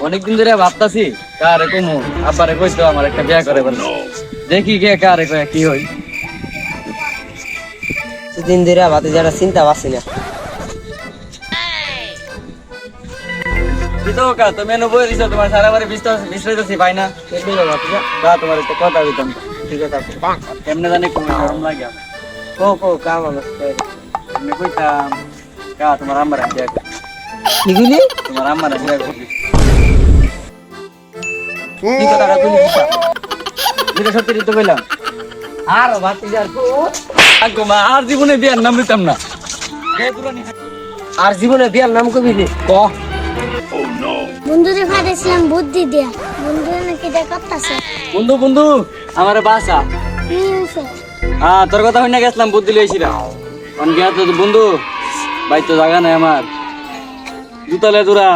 অনেকদিন ধরে ভাবতাছি কারে কমু আব্বারে কইতো আমার একটা বিয়া করে বলে দেখি কে কারে কয় কি হই। দুদিন ধরে ভাতে যারা চিন্তা পাচ্ছি না। দিতো কা তুমি এনে বই দিছো তোমার সারা বাড়ি বিশ্রাইতেছি পাই না কা তোমার একটা কথা কইতাম। ঠিক আছে এমনি জানি কোনো গরম লাগে আমার। কো কাম আমার এমনি কইতাম কা তোমার আম্মার বিয়া করে কি কইলি? তোমার আম্মার বিয়া করে কি কথাটা কইলি? যেটা সত্যি তো কইলাম। আর ভাতে যার আগো মা আর জীবনে বিয়ার নাম দিতাম না। আর জীবনে বিয়ার নাম কবি রে ক। বন্ধুরে ফাটাইছিলাম বুদ্ধি দিয়া বন্ধুরে নাকি দেখাচ্ছে বন্ধু বন্ধু আমারে বাসা তোর কথা হইনা গেছিলাম বুদ্ধি লইছিলাম অন গিয়া তো বন্ধু ভাই তো জায়গা নাই আমার জুতা লে দুরা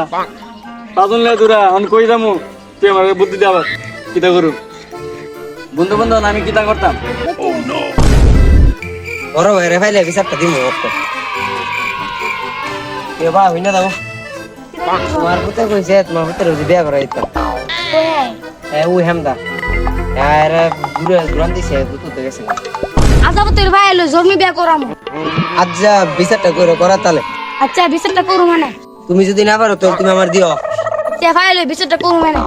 পাজন লে দুরা অন কই যামু তুই আমার বুদ্ধি দে আবার কিতা করু বন্ধু বন্ধু আমি কিতা করতাম বড় ভাইরে ফাইলে বিচারটা দিমু অত এ বা হইনা দাও তোমার পুতে কইছে তোমার পুতে রোজ বিয়া করাই দিতাম এ ও হেমদা আর দূরে দুরান দিছে পুতু তো গেছে আচ্ছা তোর ভাই এলো জমি বিয়া করাম আচ্ছা বিচারটা করে করা তালে আচ্ছা বিচারটা করু মানে তুমি যদি না পারো তো তুমি আমার দিও ভাই এলো বিচারটা করু মানে